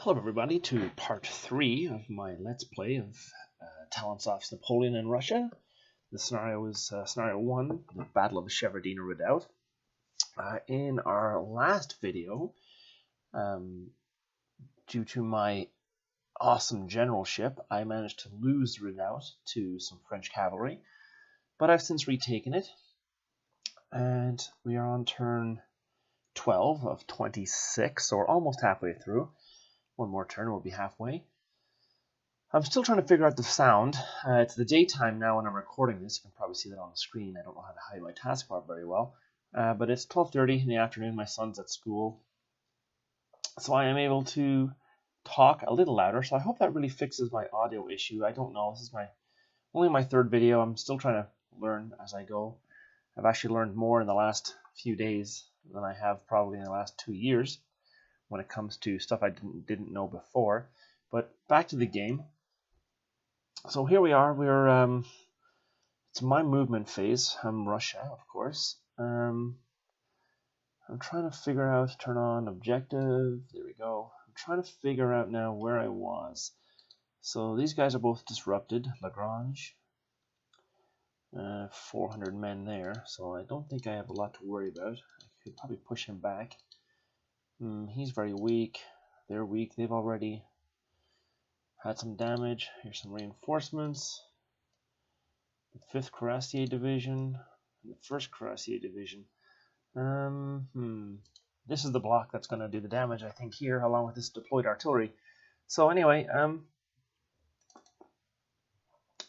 Hello everybody to part 3 of my Let's Play of Talontsov's Napoleon in Russia. The scenario is scenario 1, the Battle of Shevardio Redoubt. In our last video, due to my awesome generalship, I managed to lose Redoubt to some French cavalry, but I've since retaken it, and we are on turn 12 of 26, so we're almost halfway through. One more turn, we'll be halfway. I'm still trying to figure out the sound. It's the daytime now when I'm recording this. You can probably see that on the screen. I don't know how to hide my taskbar very well. But it's 12:30 in the afternoon. My son's at school. So I am able to talk a little louder. So I hope that really fixes my audio issue. I don't know. This is only my third video. I'm still trying to learn as I go. I've actually learned more in the last few days than I have probably in the last 2 years when it comes to stuff I didn't know before. But back to the game. So here we are. We're it's my movement phase. I'm Russia, of course. I'm trying to figure out, turn on objective. There we go. I'm trying to figure out now where I was. So these guys are both disrupted. Lagrange. 400 men there. So I don't think I have a lot to worry about. I could probably push him back. He's very weak. They're weak. They've already had some damage. Here's some reinforcements. The 5th Cuirassier Division. And the 1st Cuirassier Division. This is the block that's going to do the damage, I think, here, along with this deployed artillery. So anyway,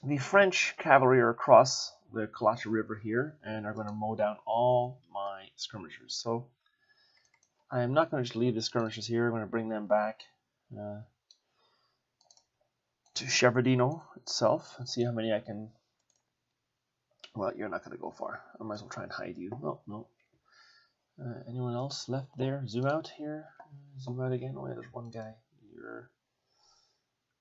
the French cavalry are across the Kalata River here and are going to mow down all my skirmishers. So I am not going to just leave the skirmishers here. I'm going to bring them back to Shevardino itself and see how many I can. Well, you're not going to go far. I might as well try and hide you. No. Anyone else left there? Zoom out here. Zoom out again. Oh yeah, there's one guy.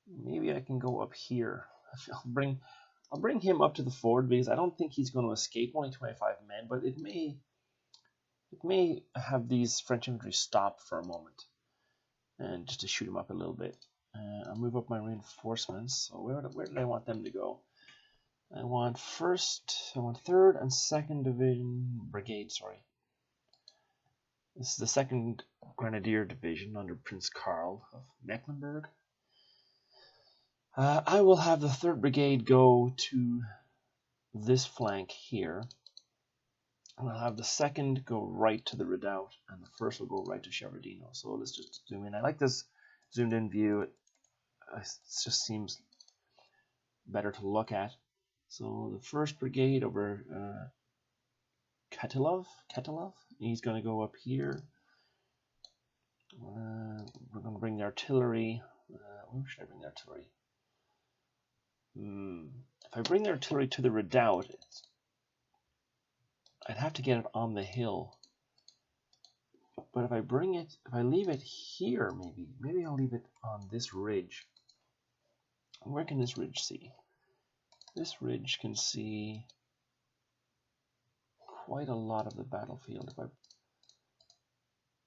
Maybe I can go up here. I'll bring him up to the ford because I don't think he's going to escape. Only 25 men, but it may have these French infantry stop for a moment, and just to shoot him up a little bit. I'll move up my reinforcements. So where did I want them to go? I want 3rd and 2nd Division Brigade. Sorry, this is the 2nd Grenadier Division under Prince Karl of Mecklenburg. I will have the 3rd Brigade go to this flank here. And I'll have the 2nd go right to the Redoubt, and the 1st will go right to Shevardino. So let's just zoom in. I like this zoomed in view. It just seems better to look at. So the 1st Brigade over Katilov, he's going to go up here. We're going to bring the artillery. Where should I bring the artillery? If I bring the artillery to the Redoubt, I'd have to get it on the hill. But if I leave it here, maybe I'll leave it on this ridge. Where can this ridge see? This ridge can see quite a lot of the battlefield.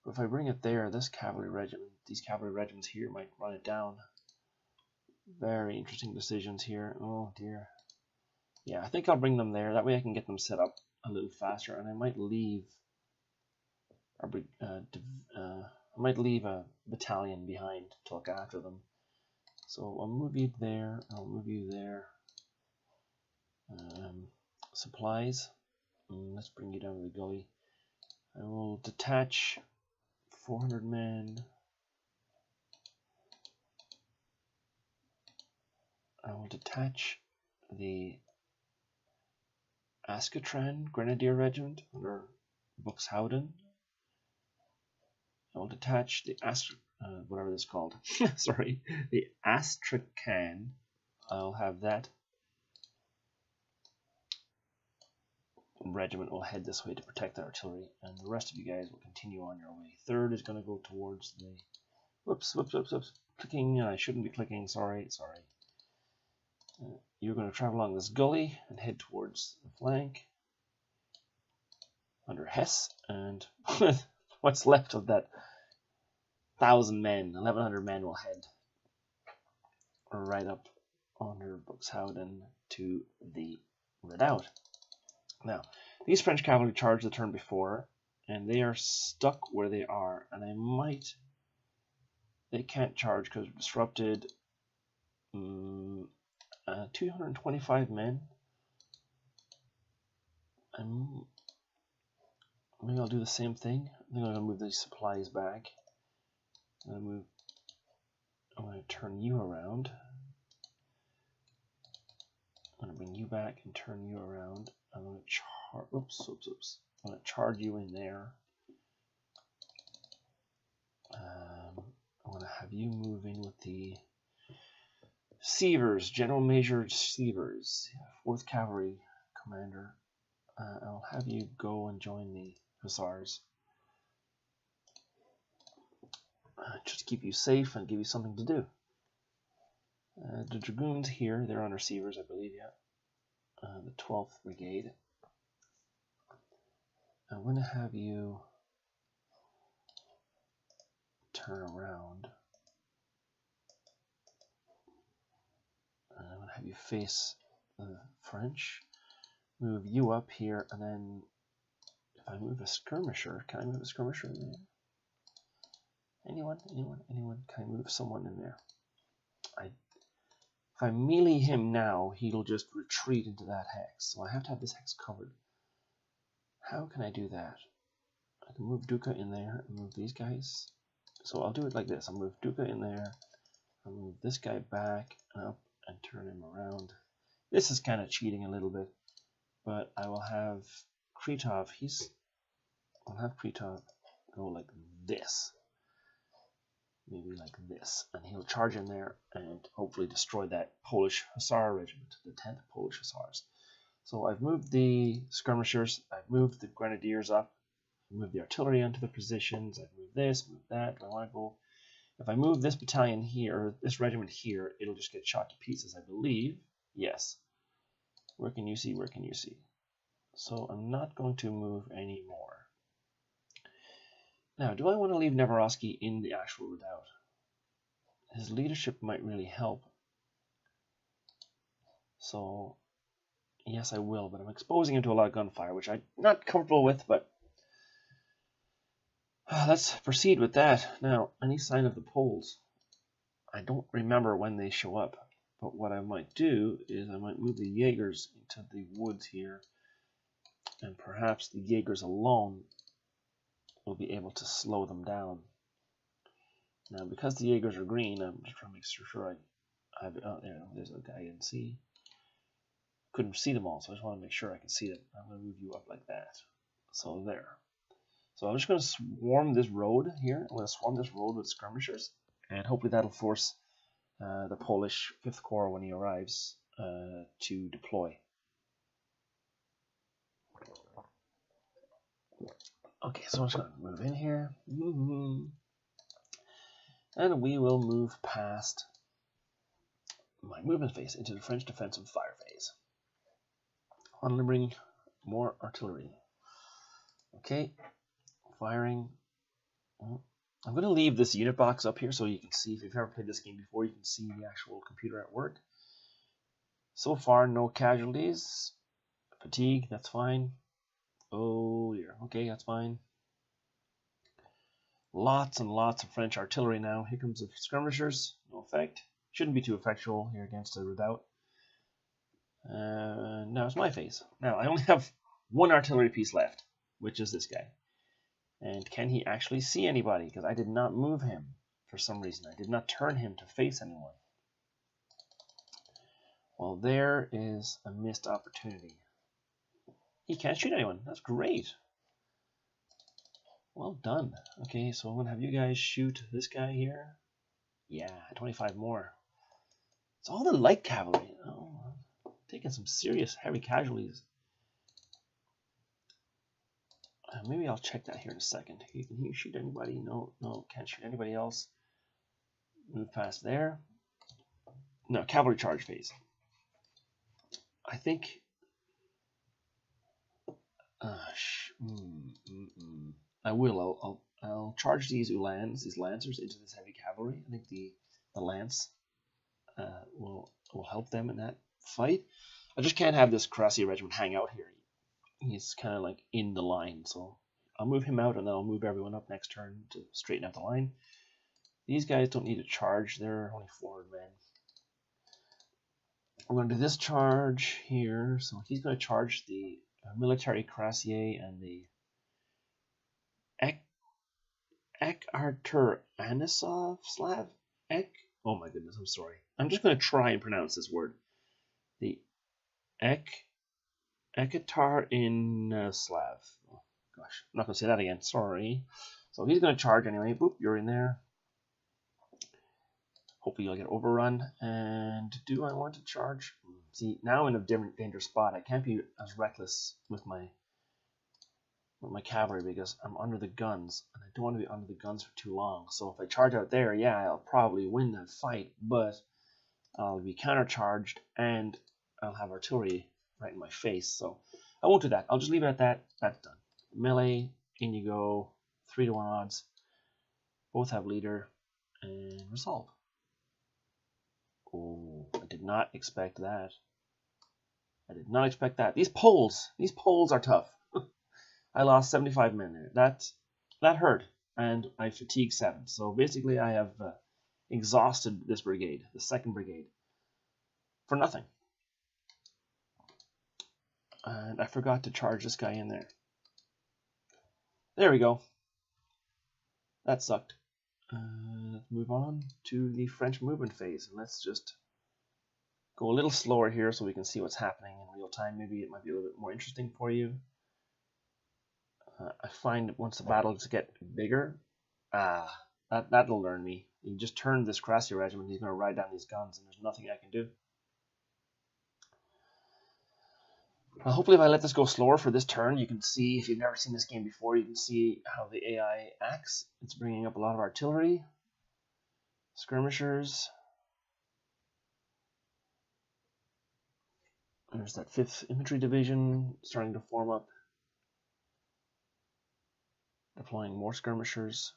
If I bring it there, these cavalry regiments here might run it down. Very interesting decisions here. Oh dear. Yeah, I think I'll bring them there. That way I can get them set up a little faster, and I might leave a battalion behind to look after them. So I'll move you there. I'll move you there. Supplies. Let's bring you down to the gully. I will detach 400 men. I will detach the Askatran Grenadier Regiment under Buxhowden. I will detach the whatever this is called. Sorry, the Astrakhan. I'll have that regiment will head this way to protect the artillery, and the rest of you guys will continue on your way. 3rd is going to go towards the. Whoops. Clicking. I shouldn't be clicking. Sorry. You're going to travel along this gully and head towards the flank under Hesse, and what's left of that 1,000 men, 1,100 men will head right up under Buxhowden to the Redoubt. Now, these French cavalry charged the turn before, and they are stuck where they are, and they can't charge because they're disrupted. 225 men. And maybe I'll do the same thing. I think I'm going to move these supplies back. I'm going to turn you around. I'm going to bring you back and turn you around. I'm going to charge. Oops. I'm going to charge you in there. I'm going to have you move in with the Sievers, General Major Sievers, 4th Cavalry Commander. I'll have you go and join the Hussars. Just to keep you safe and give you something to do. The Dragoons here, they're on receivers, I believe, yeah. The 12th Brigade. I'm going to have you turn around. And I'm going to have you face the French. Move you up here, and then if I move a skirmisher, can I move a skirmisher in there? Anyone? Can I move someone in there? If I melee him now, he'll just retreat into that hex. So I have to have this hex covered. How can I do that? I can move Duca in there and move these guys. So I'll do it like this. I'll move Duca in there. I'll move this guy back and up and turn him around. This is kind of cheating a little bit. But I will have Kretov, I'll have Kretov go like this. Maybe like this. And he'll charge in there and hopefully destroy that Polish Hussar regiment, the 10th Polish Hussars. So I've moved the skirmishers, I've moved the grenadiers up, I've moved the artillery onto the positions, I've moved this, moved that. I want to go. If I move this battalion here, or this regiment here, it'll just get shot to pieces, I believe. Yes. Where can you see? Where can you see? So I'm not going to move anymore. Now, do I want to leave Neverovsky in the actual redoubt? His leadership might really help. So, yes, I will, but I'm exposing him to a lot of gunfire, which I'm not comfortable with, but let's proceed with that. Now, any sign of the Poles? I don't remember when they show up. But what I might do is I might move the Jaegers into the woods here, and perhaps the Jaegers alone will be able to slow them down. Now, because the Jaegers are green, I'm just trying to make sure I have. Oh, there's a guy I didn't see. Couldn't see them all, so I just want to make sure I can see them. I'm going to move you up like that. So there. So I'm just going to swarm this road here. I'm going to swarm this road with skirmishers, and hopefully that'll force the Polish 5th Corps, when he arrives, to deploy. Okay, so I'm just going to move in here. And we will move past my movement phase into the French defensive fire phase. On to bring more artillery. Okay, firing. I'm going to leave this unit box up here so you can see, if you've ever played this game before, you can see the actual computer at work. So far, no casualties. Fatigue, that's fine. Oh dear, okay, that's fine. Lots and lots of French artillery now. Here comes the skirmishers, no effect. Shouldn't be too effectual here against the Redoubt. Now it's my phase. Now I only have one artillery piece left, which is this guy. And can he actually see anybody? Because I did not move him for some reason. I did not turn him to face anyone. Well, there is a missed opportunity. He can't shoot anyone. That's great. Well done. Okay, so I'm going to have you guys shoot this guy here. Yeah, 25 more. It's all the light cavalry. Oh, taking some serious heavy casualties. Maybe I'll check that here in a second. Can he shoot anybody? No, can't shoot anybody else. Move past there. No, cavalry charge phase. I think. I will. I'll charge these Ulans, these Lancers, into this heavy cavalry. I think the Lance will help them in that fight. I just can't have this Cuirassier regiment hang out here. He's kind of like in the line, so I'll move him out and then I'll move everyone up next turn to straighten out the line. These guys don't need to charge, they're only 400 men. We're going to do this charge here, so he's going to charge the military Cuirassier and the Ek Artur Anisov Slav? Ek? Oh my goodness, I'm sorry. I'm just going to try and pronounce this word. The Ekatar in Slav. Oh gosh, I'm not going to say that again, sorry. So he's going to charge anyway. Boop, you're in there. Hopefully you'll get overrun. And do I want to charge? See, now I'm in a different dangerous spot. I can't be as reckless with my cavalry because I'm under the guns, and I don't want to be under the guns for too long. So if I charge out there, yeah, I'll probably win that fight, but I'll be countercharged and I'll have artillery right in my face. So I won't do that. I'll just leave it at that. That's done. Melee, in you go. 3-1 odds. Both have leader and resolve. Oh, I did not expect that. I did not expect that. These poles are tough. I lost 75 men there. That hurt, and I fatigued 7. So basically, I have exhausted this brigade, the 2nd brigade, for nothing. And I forgot to charge this guy in there. There we go. That sucked. Let's move on to the French movement phase, and let's just go a little slower here so we can see what's happening in real time. Maybe it might be a little bit more interesting for you. I find once the battles get bigger, that'll learn me. You just turn this Cuirassier regiment, he's going to ride down these guns, and there's nothing I can do. Hopefully if I let this go slower for this turn, you can see, if you've never seen this game before, you can see how the AI acts. It's bringing up a lot of artillery, skirmishers. There's that 5th Infantry Division starting to form up. Deploying more skirmishers.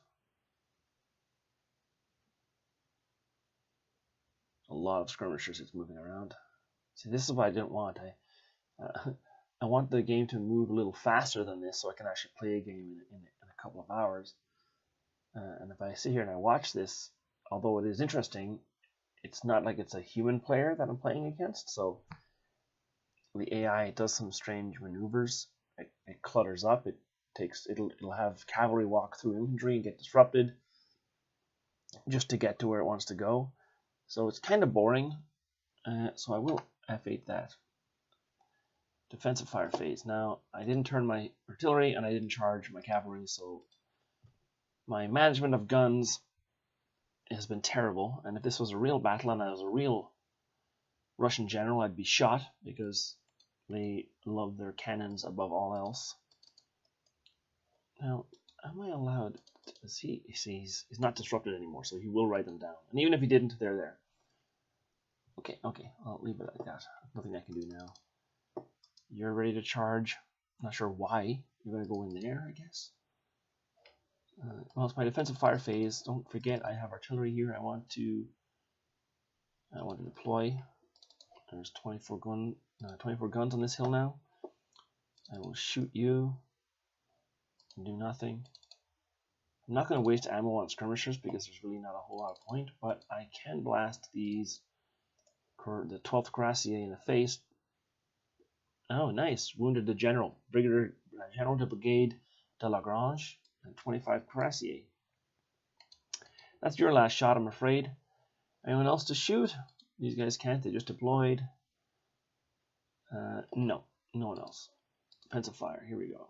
A lot of skirmishers it's moving around. See, this is what I didn't want. I want the game to move a little faster than this so I can actually play a game in a couple of hours. And if I sit here and I watch this, although it is interesting, it's not like it's a human player that I'm playing against. So the AI does some strange maneuvers. It clutters up. It'll have cavalry walk through infantry and get disrupted just to get to where it wants to go. So it's kind of boring. So I will F8 that. Defensive fire phase. Now, I didn't turn my artillery and I didn't charge my cavalry, so my management of guns has been terrible. And if this was a real battle and I was a real Russian general, I'd be shot because they love their cannons above all else. Now, am I allowed to see? He's not disrupted anymore, so he will write them down. And even if he didn't, they're there. Okay, I'll leave it like that. Nothing I can do now. You're ready to charge. Not sure why. You're going to go in there, I guess. Well, it's my defensive fire phase. Don't forget, I have artillery here. I want to deploy. There's 24 guns on this hill now. I will shoot you. Do nothing. I'm not going to waste ammo on skirmishers because there's really not a whole lot of point, but I can blast the 12th Cuirassier in the face. Oh, nice. Wounded the general. Brigadier General de Brigade de Lagrange and 25 Cuirassier. That's your last shot, I'm afraid. Anyone else to shoot? These guys can't. They just deployed. No one else. Defensive fire. Here we go.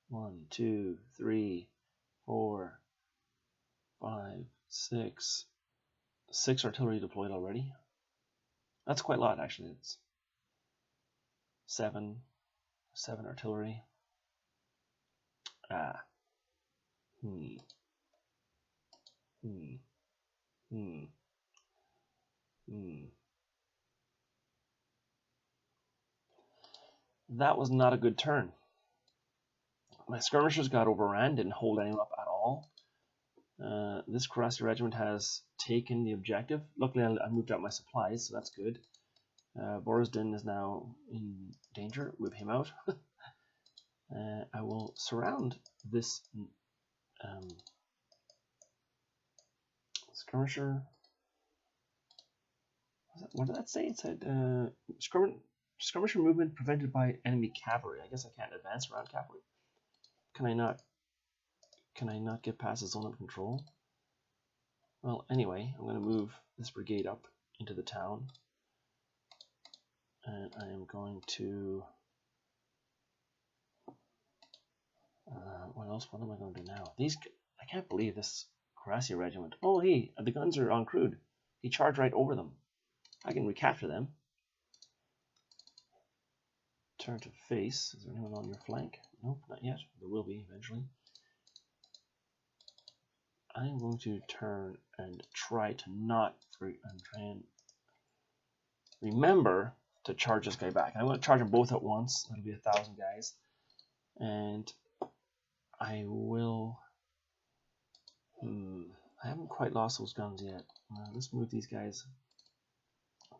1, 2, 3, 4, 5, 6. 6 artillery deployed already. That's quite a lot, actually. It's 7 artillery. That was not a good turn. My skirmishers got overrun, didn't hold anyone up at all. This Karasi regiment has taken the objective. Luckily, I moved out my supplies, so that's good. Borisden is now in danger. Move him out. I will surround this skirmisher. What did that say? It said skirmisher movement prevented by enemy cavalry. I guess I can't advance around cavalry. Can I not? Can I not get past the zone of control? Well, anyway, I'm going to move this brigade up into the town, and I am going to. What else? What am I going to do now? I can't believe this Karasi regiment. Oh, hey, the guns are uncrewed. He charged right over them. I can recapture them. Turn to face. Is there anyone on your flank? Nope, not yet. There will be eventually. I'm going to turn and try to not try and remember to charge this guy back. I'm going to charge them both at once. That'll be 1,000 guys, and I will. I haven't quite lost those guns yet. Let's move these guys.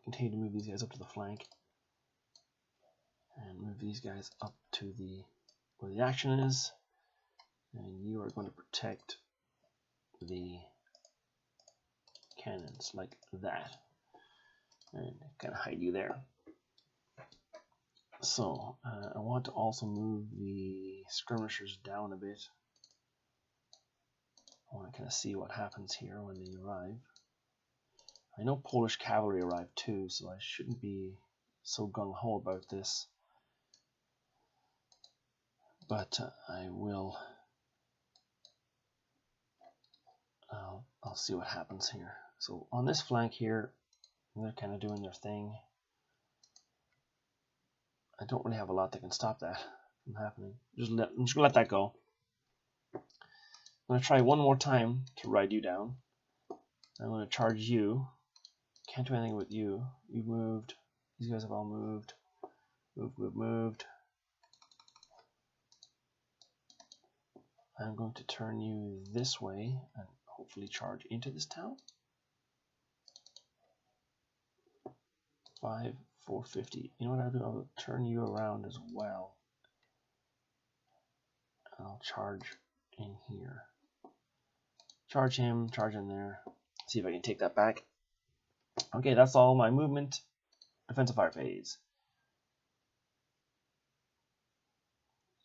Continue to move these guys up to the flank, and move these guys up to where the action is. And you are going to protect the cannons like that, and kind of hide you there. So I want to also move the skirmishers down a bit. I want to kind of see what happens here when they arrive. I know Polish cavalry arrived too, so I shouldn't be so gung-ho about this, but I will. I'll see what happens here. So on this flank here, they're kind of doing their thing. I don't really have a lot that can stop that from happening. I'm just gonna let that go. I'm gonna try one more time to ride you down. I'm gonna charge you. Can't do anything with you. You've moved. These guys have all moved. Moved. I'm going to turn you this way and hopefully charge into this town. 450. You know what I'll do? I'll turn you around as well. I'll charge in here. Charge him, charge in there. See if I can take that back. Okay, that's all my movement. Defensive fire phase.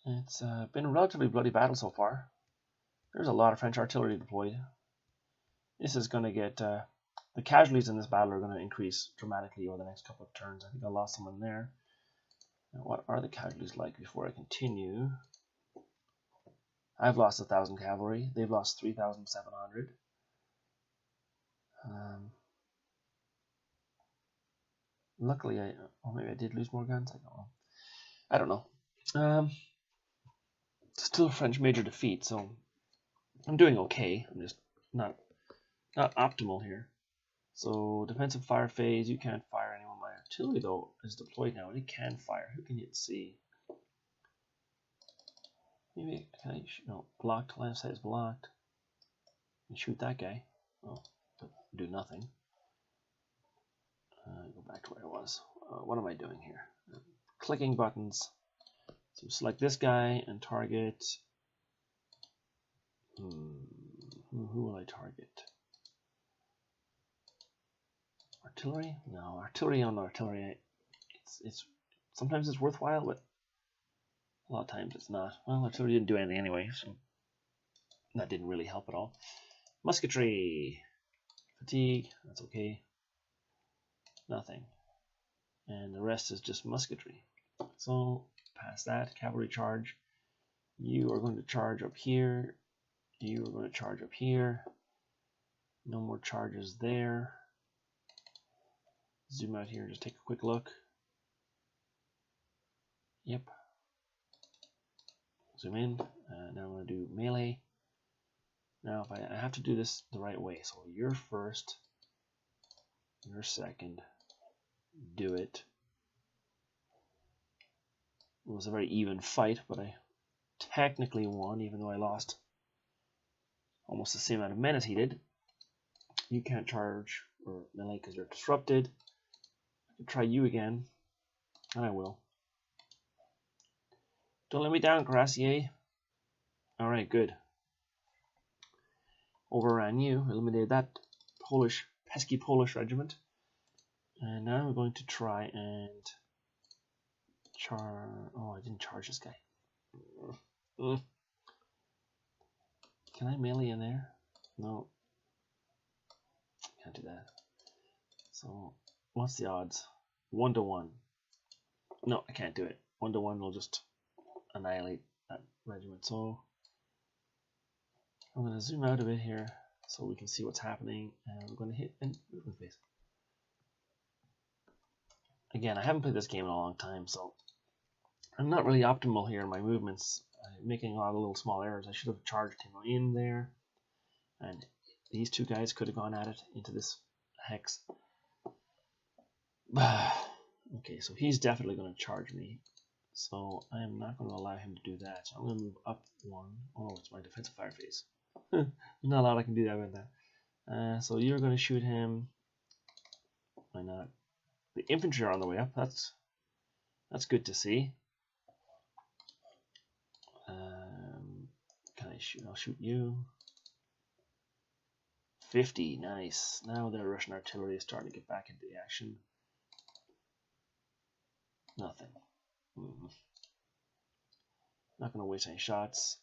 It's been a relatively bloody battle so far. There's a lot of French artillery deployed. This is going to get... the casualties in this battle are going to increase dramatically over the next couple of turns. I think I lost someone there. Now, what are the casualties like before I continue? I've lost 1,000 cavalry. They've lost 3,700. Luckily, or maybe I did lose more guns. I don't know. Still a French major defeat, so I'm doing okay. I'm just not optimal here. So defensive fire phase, you can't fire anyone. My artillery though is deployed now, and it can fire. Who can hit C? Maybe can I? No, blocked. Line of sight is blocked. And shoot that guy. Oh, but do nothing. Go back to where I was. What am I doing here? Clicking buttons. So select this guy and target. Who will I target? Artillery? No, artillery on artillery. It's sometimes it's worthwhile, but a lot of times it's not. Well, artillery didn't do anything anyway, so that didn't really help at all. Musketry, fatigue. That's okay. Nothing, and the rest is just musketry. So past that, cavalry charge. You are going to charge up here. You are going to charge up here. No more charges there. Zoom out here and just take a quick look. Yep. Zoom in. Now I'm going to do melee. Now if I have to do this the right way. So you're first. You're second. Do it. It was a very even fight, but I technically won, even though I lost almost the same amount of men as he did. You can't charge or melee because you're disrupted. I can try you again, and I will. Don't let me down, Gracier. Alright, good. Overran you, eliminated that pesky Polish regiment. And now we're going to try and oh, I didn't charge this guy. Can I melee in there? No. Can't do that. So, what's the odds? 1 to 1. No, I can't do it. 1 to 1 will just annihilate that regiment. So, I'm going to zoom out a bit here so we can see what's happening. And we're going to hit and movement phase. Again, I haven't played this game in a long time, so I'm not really optimal here in my movements. I'm making a lot of little small errors. I should have charged him in there, and these two guys could have gone at it into this hex. Okay, so he's definitely going to charge me, so I am not going to allow him to do that. So I'm going to move up 1. Oh, it's my defensive fire phase. There's not a lot I can do about that. So you're going to shoot him. Why not? The infantry are on the way up. That's good to see. Can I shoot? I'll shoot you. 50, nice. Now the Russian artillery is starting to get back into the action. Nothing. Not going to waste any shots.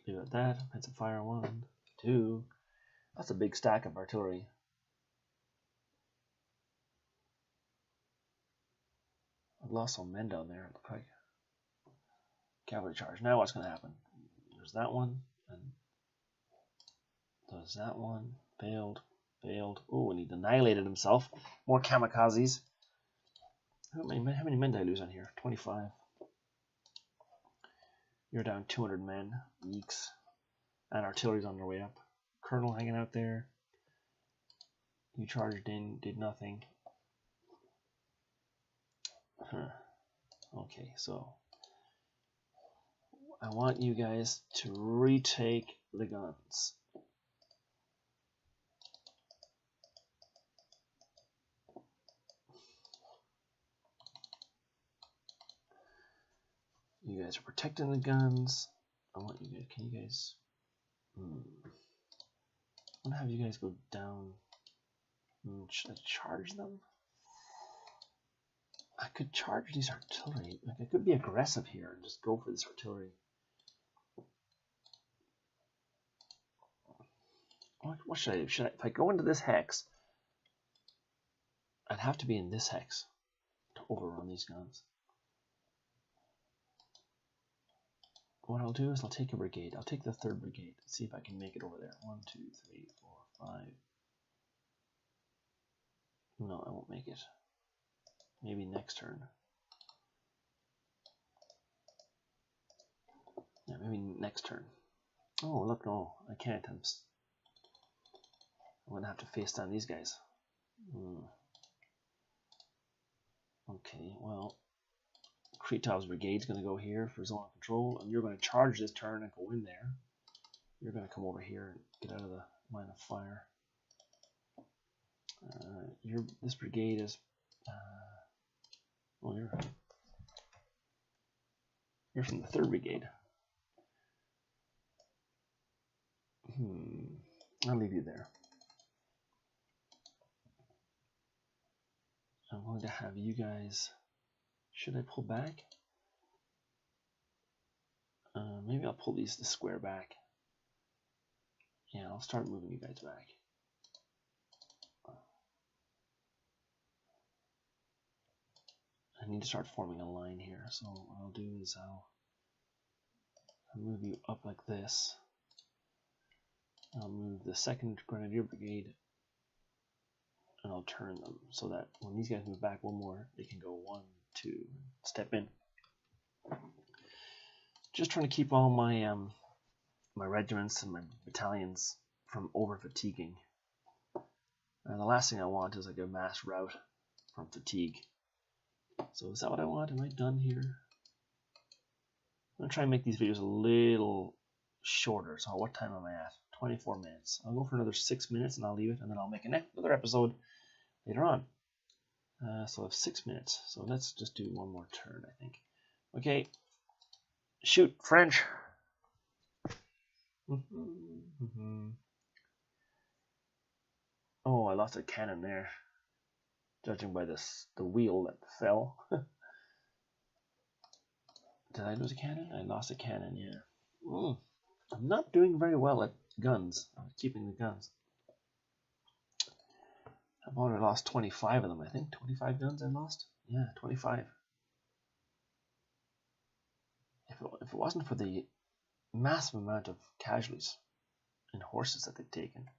Leave it at that. Offensive fire 1, 2. That's a big stack of artillery. I've lost some men down there, it looks like. Cavalry charge. Now what's going to happen? There's that one, and there's that one. Failed. Oh, and he annihilated himself. More kamikazes. How many men did I lose on here? 25. You're down 200 men. Yeeks. And artillery's on their way up. Colonel hanging out there. You charged in, did nothing. Okay, so I want you guys to retake the guns. You guys are protecting the guns. I want you guys. Can you guys? I'm gonna have you guys go down. Should I charge them? I could charge these artillery. Like, I could be aggressive here and just go for this artillery. What should I do? If I go into this hex, I'd have to be in this hex to overrun these guns. What I'll do is I'll take a brigade. I'll take the 3rd brigade. See if I can make it over there. 1, 2, 3, 4, 5. No, I won't make it. Maybe next turn. Yeah, maybe next turn. Oh, look, no, I can't. I'm gonna have to face down these guys. Okay, well, Kretov's brigade's gonna go here for zone control, and you're gonna charge this turn and go in there. You're gonna come over here and get out of the line of fire. This brigade is. Oh, you're from the 3rd brigade. I'll leave you there. I'm going to have you guys. Should I pull back? Maybe I'll pull the square back. Yeah, I'll start moving you guys back. I need to start forming a line here. So what I'll do is I'll move you up like this. I'll move the 2nd Grenadier Brigade, and I'll turn them so that when these guys move back one more, they can go 1, 2, step in. Just trying to keep all my my regiments and my battalions from over fatiguing. And the last thing I want is like a mass rout from fatigue. So is that what I want? Am I done here? I'm gonna try and make these videos a little shorter. So what time am I at? 24 minutes. I'll go for another 6 minutes and I'll leave it, and then I'll make another episode later on. So I have 6 minutes. So let's just do one more turn, I think. Okay. Shoot, French. Oh, I lost a cannon there. Judging by the wheel that fell. Did I lose a cannon? I lost a cannon, yeah. I'm not doing very well at guns. I'm keeping the guns. I've already lost 25 of them, I think. 25 guns I lost? Yeah, 25. If it wasn't for the massive amount of casualties and horses that they've taken.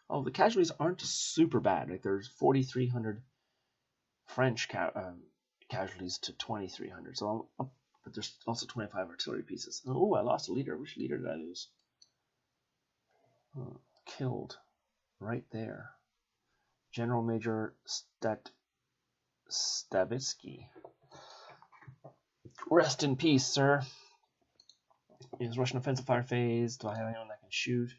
Oh, the casualties aren't super bad. Like, there's 4,300 French casualties to 2,300. So but there's also 25 artillery pieces. Oh, I lost a leader. Which leader did I lose? Oh, killed right there. General Major Stavitsky. Rest in peace, sir. Is Russian offensive fire phase. Do I have anyone that can shoot?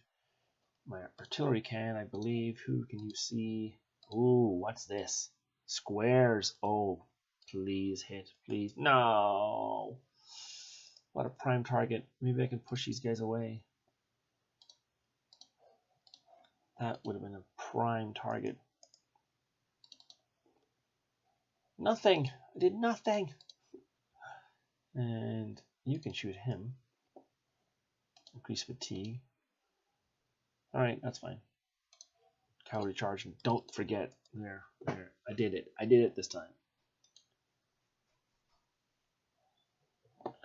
My artillery can, I believe. Who can you see? Ooh, what's this? Squares. Oh, please hit. Please. No. What a prime target. Maybe I can push these guys away. That would have been a prime target. Nothing. I did nothing. And you can shoot him. Increase fatigue. Alright, that's fine. Cavalry charge. And don't forget. There. I did it. I did it this time.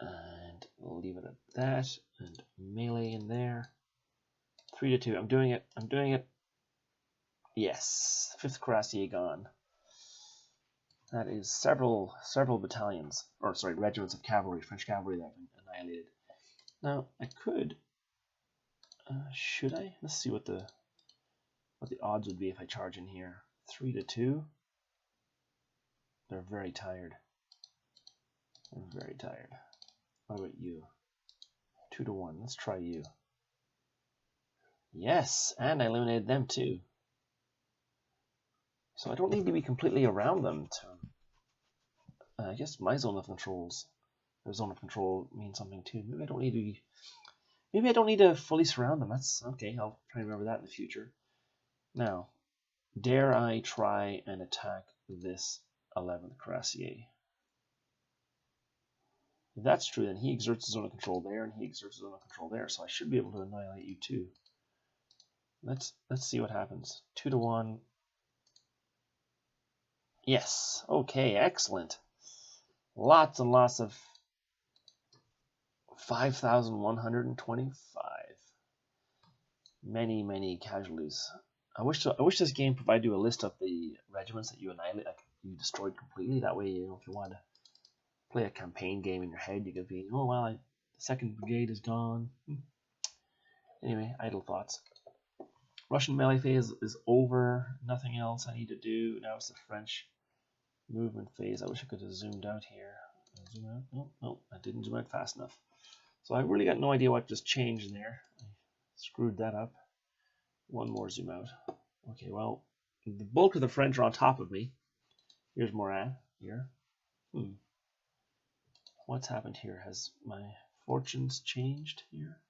And we'll leave it at that. And melee in there. 3 to 2. I'm doing it. I'm doing it. Yes. 5th Cuirassier gone. That is several battalions, or sorry, regiments of cavalry, French cavalry that have been annihilated. Now I could, should I? Let's see what the odds would be if I charge in here. 3 to 2. They're very tired. They're very tired. What about you? 2 to 1. Let's try you. Yes, and I eliminated them too. So I don't need to be completely around them to, I guess my zone of controls, their zone of control means something too. Maybe I don't need to be, maybe I don't need to fully surround them. That's okay. I'll try and remember that in the future. Now, dare I try and attack this 11th Cuirassier? If that's true, then he exerts his zone of control there, and he exerts his zone of control there. So I should be able to annihilate you too. Let's see what happens. 2 to 1. Yes. Okay, excellent. Lots and lots of 5,125. Many casualties. I wish this game provided you a list of the regiments that you annihilate, like you destroyed completely. That way, you know, if you want to play a campaign game in your head, you could be, oh well, the 2nd Brigade is gone. Anyway, idle thoughts. Russian melee phase is over. Nothing else I need to do. Now it's the French movement phase. I wish I could have zoomed out here. Zoom out? No, I didn't zoom out fast enough. So I really got no idea what just changed there. I screwed that up. One more zoom out. Okay, well, the bulk of the French are on top of me. Here's Morat here. What's happened here? Has my fortunes changed here?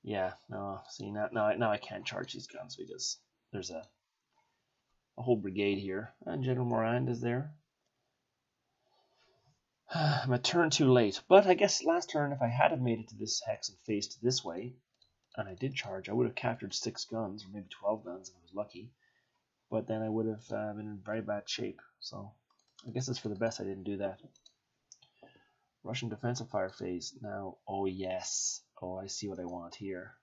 Yeah, no, see, now I can't charge these guns because there's a whole brigade here. And General Morand is there. I'm a turn too late, but I guess last turn, if I had have made it to this hex and faced this way, and I did charge, I would have captured 6 guns, or maybe 12 guns if I was lucky, but then I would have been in very bad shape, so I guess it's for the best I didn't do that. Russian defensive fire phase. Now, oh yes. Oh, I see what I want here.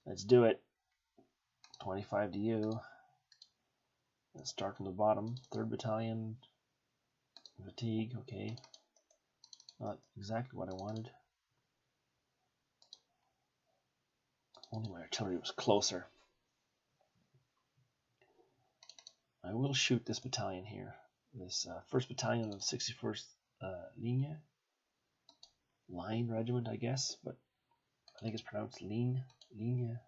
Let's do it. 25 to you. Let's start from the bottom. 3rd Battalion. Fatigue, okay. Not exactly what I wanted. Only my artillery was closer. I will shoot this battalion here. This 1st Battalion of 61st Line Regiment, I guess, but I think it's pronounced lean. Lean.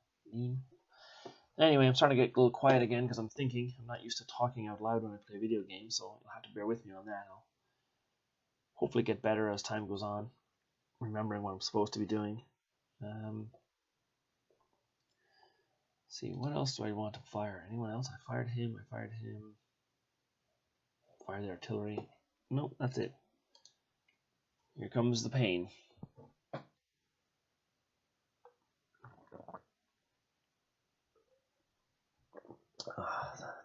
Anyway, I'm starting to get a little quiet again because I'm thinking. I'm not used to talking out loud when I play video games, so you'll have to bear with me on that. I'll hopefully get better as time goes on, remembering what I'm supposed to be doing. See, what else do I want to fire? Anyone else? I fired him. Fire the artillery. Nope, that's it. Here comes the pain.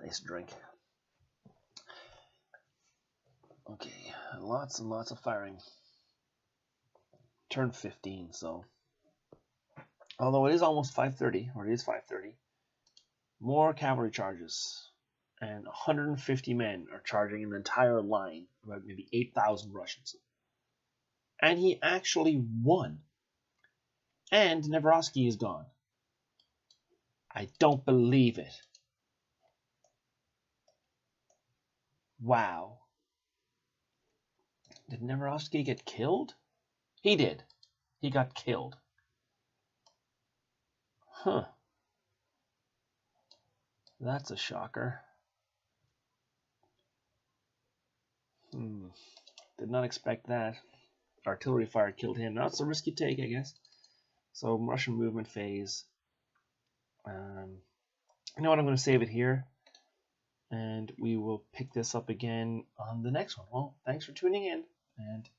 Nice drink. Okay, lots and lots of firing. Turn 15, so although it is almost 5:30, or it is 5:30, more cavalry charges, and 150 men are charging an entire line, about maybe 8,000 Russians. And he actually won. And Nevrovsky is gone. I don't believe it. Wow. Did Nevrovsky get killed? He did. He got killed. Huh. That's a shocker. Did not expect that. Artillery fire killed him. Now it's a risk you take, I guess. So Russian movement phase. You know what? I'm going to save it here. And we will pick this up again on the next one. Well, thanks for tuning in. And